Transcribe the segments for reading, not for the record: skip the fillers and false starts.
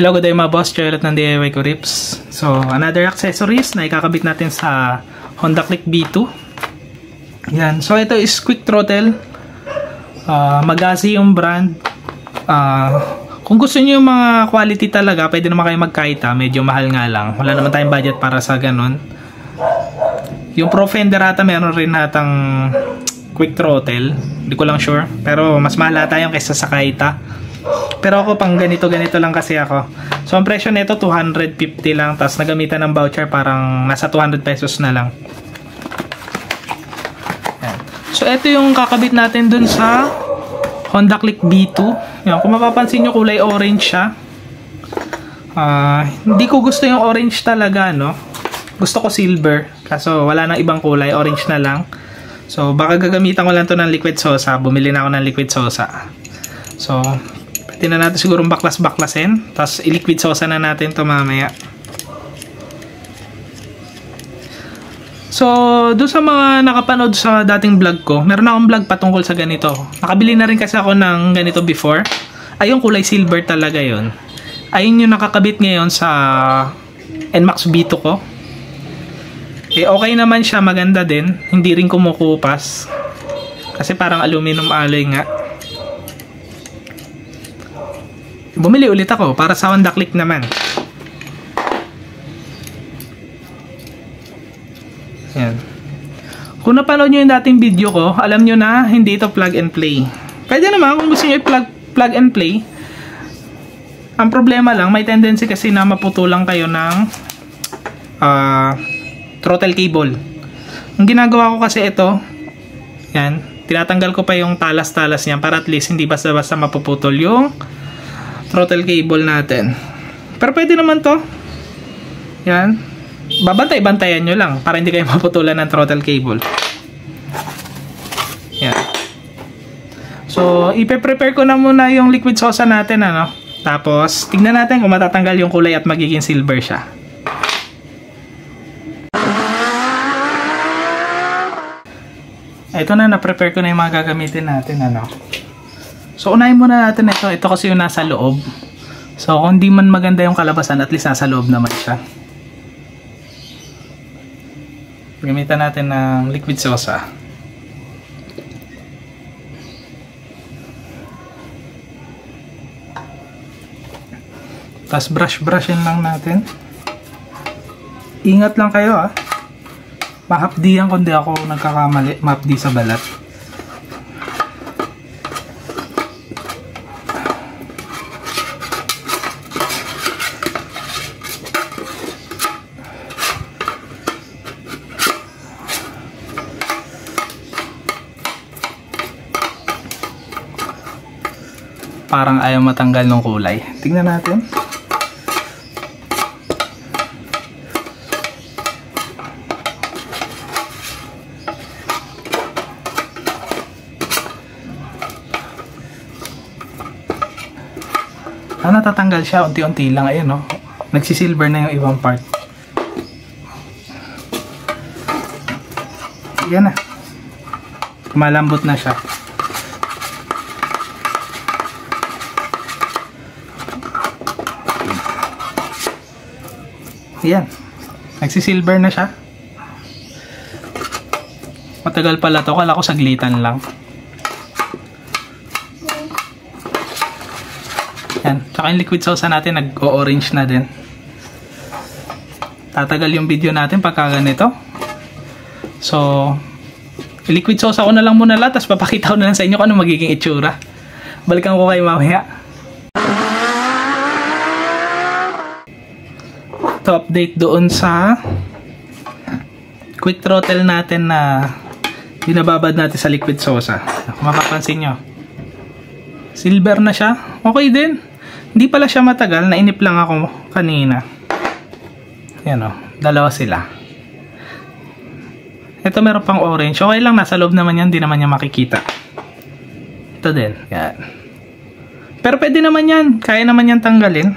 Hello, good day mga boss. Charlotte ng DIY ko Rips. So, another accessories na ikakabit natin sa Honda Click B2. Yan. So, ito is quick throttle. Magasi yung brand. Kung gusto niyo yung mga quality talaga, pwede naman kayo magkaita. Medyo mahal nga lang. Wala naman tayong budget para sa ganun. Yung Pro Fender ata meron rin natang quick throttle. Hindi ko lang sure. Pero mas mahal ata yung kaysa sa kaita. Pero ako pang ganito lang kasi ako. So ang presyo nito 250 lang. Tapos nagamitan ng voucher parang nasa 200 pesos na lang. Yan. So ito yung kakabit natin dun sa Honda Click B2. Yan. Kung mapapansin nyo kulay orange siya. Hindi ko gusto yung orange talaga, no? Gusto ko silver. Kaso wala nang ibang kulay. Orange na lang. So baka gagamitan ko lang to ng liquid sosa. Bumili na ako ng liquid sosa. So pwede na natin siguro baklas-baklasin. Tapos i-liquid sosa na natin to mamaya. So doon sa mga nakapanood sa dating vlog ko, meron akong vlog patungkol sa ganito. Nakabili na rin kasi ako ng ganito before. Ayun, kulay silver talaga yon. Ayun yung nakakabit ngayon sa NMAX B2 ko. Eh okay naman siya, maganda din. Hindi rin kumukupas. Kasi parang aluminum alloy nga. Bumili ulit ako para sa Honda Click naman. Yan. Kung napanood nyo yung dating video ko, alam nyo na hindi ito plug and play. Pwede naman kung gusto nyo i-plug and play. Ang problema lang, may tendency kasi na maputulang kayo ng throttle cable. Ang ginagawa ko kasi ito, yan, tinatanggal ko pa yung talas-talas niyan para at least hindi basta-basta mapuputol yung throttle cable natin. Pero pwede naman to. Yan. Babantay-bantayan nyo lang para hindi kayo maputulan ng throttle cable. Yan. So, ipe-prepare ko na muna yung liquid sosa natin, ano. Tapos, tignan natin kung matatanggal yung kulay at magiging silver siya. Ito na, na-prepare ko na yung mga gagamitin natin, ano. So, unahin muna natin ito. Ito kasi yung nasa loob. So, kung di man maganda yung kalabasan, at least nasa loob naman siya. Gamitan natin ng liquid sosa. Tapos brush-brushin lang natin. Ingat lang kayo, ah. Mahapdihan kung di ako nagkakamali. Mahapdi sa balat. Parang ayaw matanggal ng kulay. Tingnan natin. Natatanggal siya unti-unti lang. Ayun, no? Nagsisilver na yung ibang part. Yan na. Malambot na siya. Yan. Nagsisilver na siya. Matagal pala to. Kala ko saglitan lang. Yan. Tsaka yung liquid sosa natin nag-o-orange na din. Tatagal yung video natin pagka ganito. So, liquid sosa ko na lang muna lahat. Tapos papakita ko na lang sa inyo kung ano magiging itsura. Balikan ko kayo mamaya. To update doon sa quick throttle natin na binababad natin sa liquid sosa. Kung mapapansin nyo, silver na siya. Okay din. Hindi pala siya matagal. Nainip lang ako kanina. Yan o. Dalawa sila. Ito meron pang orange. Okay lang. Nasa loob naman yan. Hindi naman niya makikita. Ito din. Yan. Pero pwede naman yan. Kaya naman yan tanggalin.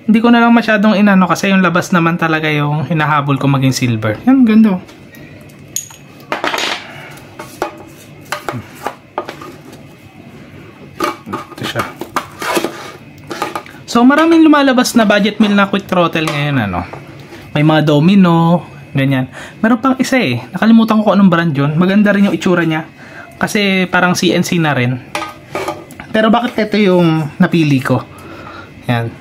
Hindi ko na lang masyadong inano kasi yung labas naman talaga yung hinahabol ko maging silver. Yan. Ganda. Ito siya. So maraming lumalabas na budget meal na quick throttle ngayon, ano. May mga Domino, ganyan. Meron pang isa eh. Nakalimutan ko kung anong brand yun. Maganda rin yung itsura niya. Kasi parang CNC na rin. Pero bakit ito yung napili ko? Yan.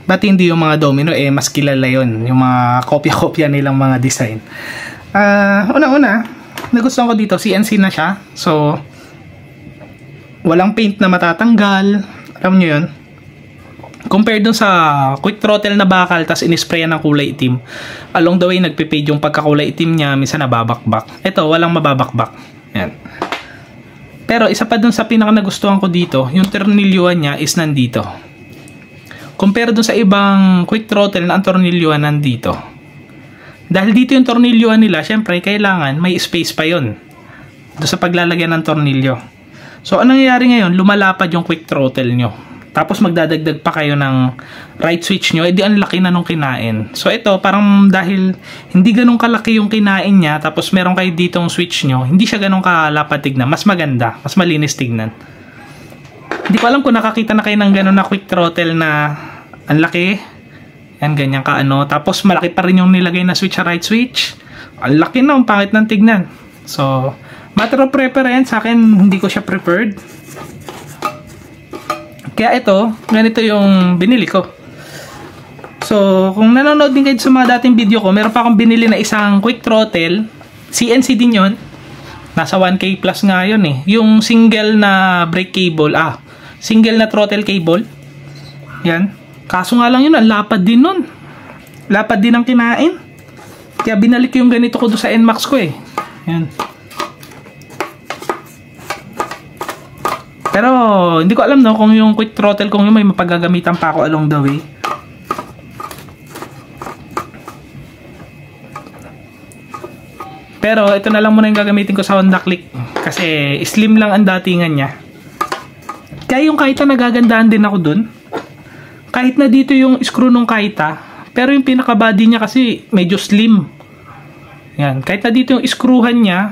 Ba't hindi yung mga Domino? Eh, mas kilala yun. Yung mga kopya-kopya nilang mga design. Una-una, nagustuhan ko dito. CNC na siya. So, walang paint na matatanggal. Alam nyo yun? Compared dun sa quick throttle na bakal, tas inisprayan ng kulay itim. Along the way, nagpipade yung pagkakulay itim niya. Minsan nababakbak. Ito, walang mababakbak. Yan. Pero isa pa dun sa pinaka nagustuhan ko dito, yung tornilyuhan niya is nandito. Compare dun sa ibang quick throttle na ang tornilyuhan nandito. Dahil dito yung tornilyuhan nila, syempre kailangan may space pa yun doon sa paglalagyan ng tornilyo. So anong nangyayari ngayon? Lumalapad yung quick throttle nyo. Tapos magdadagdag pa kayo ng right switch nyo, edi ang laki na nung kinain. So ito, parang dahil hindi ganun kalaki yung kinain niya, tapos meron kayo ditong switch nyo, hindi siya ganun kalapad tignan. Mas maganda, mas malinis tignan. Hindi ko alam kung nakakita na kayo ng ganun na quick throttle na ang laki. Yan, ganyan ka ano. Tapos malaki pa rin yung nilagay na switch sa right switch. Ang laki na, ang pangit ng tignan. So, matter of preference, sa akin hindi ko siya preferred. Kaya ito, ganito yung binili ko. So, kung nanonood din kayo sa mga dating video ko, meron pa akong binili na isang quick throttle. CNC din yun. Nasa 1K plus nga yun eh. Yung single na brake cable. Single na throttle cable. Yan. Kaso nga lang yun, ang lapad din nun. Lapad din ang kinain. Kaya binalik yung ganito ko doon sa NMAX ko eh. Yan. Pero, hindi ko alam no, kung yung quick throttle kung yung may mapagagamitan pa ako along the way. Pero, ito na lang muna yung gagamitin ko sa Honda Click. Kasi, slim lang ang datingan niya. Kaya yung Kaita nagagandaan din ako dun. Kahit na dito yung screw nung Kaita, pero yung pinaka-body niya kasi medyo slim. Yan. Kahit na dito yung screwhan niya,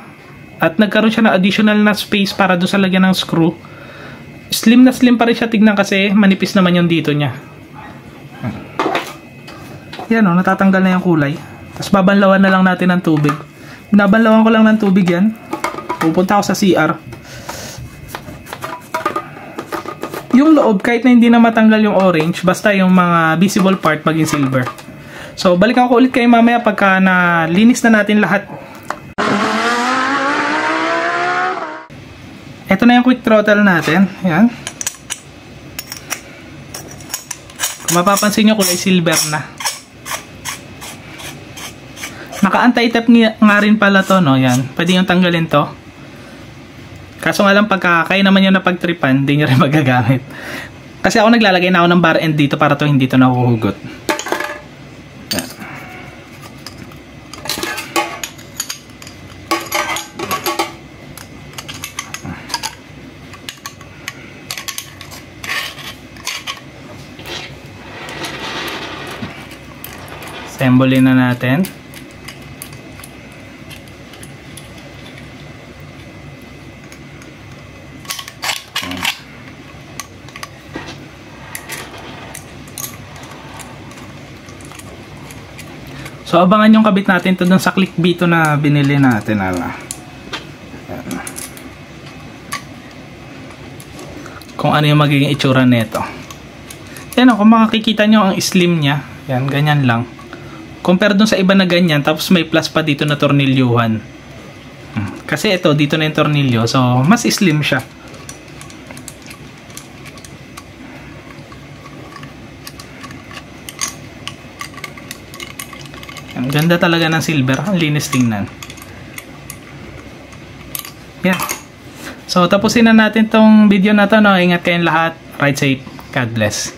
at nagkaroon siya ng additional na space para doon sa lagyan ng screw, slim na slim pa rin siya tignan kasi manipis naman yung dito niya. Yan o, natatanggal na yung kulay. Tapos babanlawan na lang natin ng tubig. Binabanlawan ko lang ng tubig yan. Pupunta ako sa CR. Yung loob, kahit na hindi na matanggal yung orange, basta yung mga visible part maging silver. So, balikan ko ulit kayo mamaya pagka nalinis na natin lahat. Ito na yung quick throttle natin. Yan. Kung mapapansin nyo, kulay silver na. Naka-anti-tap nga rin pala to, no? Yan. Pwede yung tanggalin to. Kaso nga lang, pagka kayo naman yung napagtripan, hindi nyo rin magagamit. Kasi ako naglalagay na ako ng bar end dito para to hindi to nahuhugot. Yan. Assemble na natin. So abangan yung kabit natin to dun sa Click B2 na binili natin. Kung ano yung magiging itsura nito. Yan o, kung makikita nyo ang slim nya. Yan, ganyan lang. Compare dun sa iba na ganyan, tapos may plus pa dito na tornilyuhan. Kasi ito, dito na yung tornilyo. So, mas slim siya. Ang ganda talaga ng silver. Ang linis tingnan. Yan. So, tapusin na natin tong video na to. No? Ingat kayong lahat. Ride safe. God bless.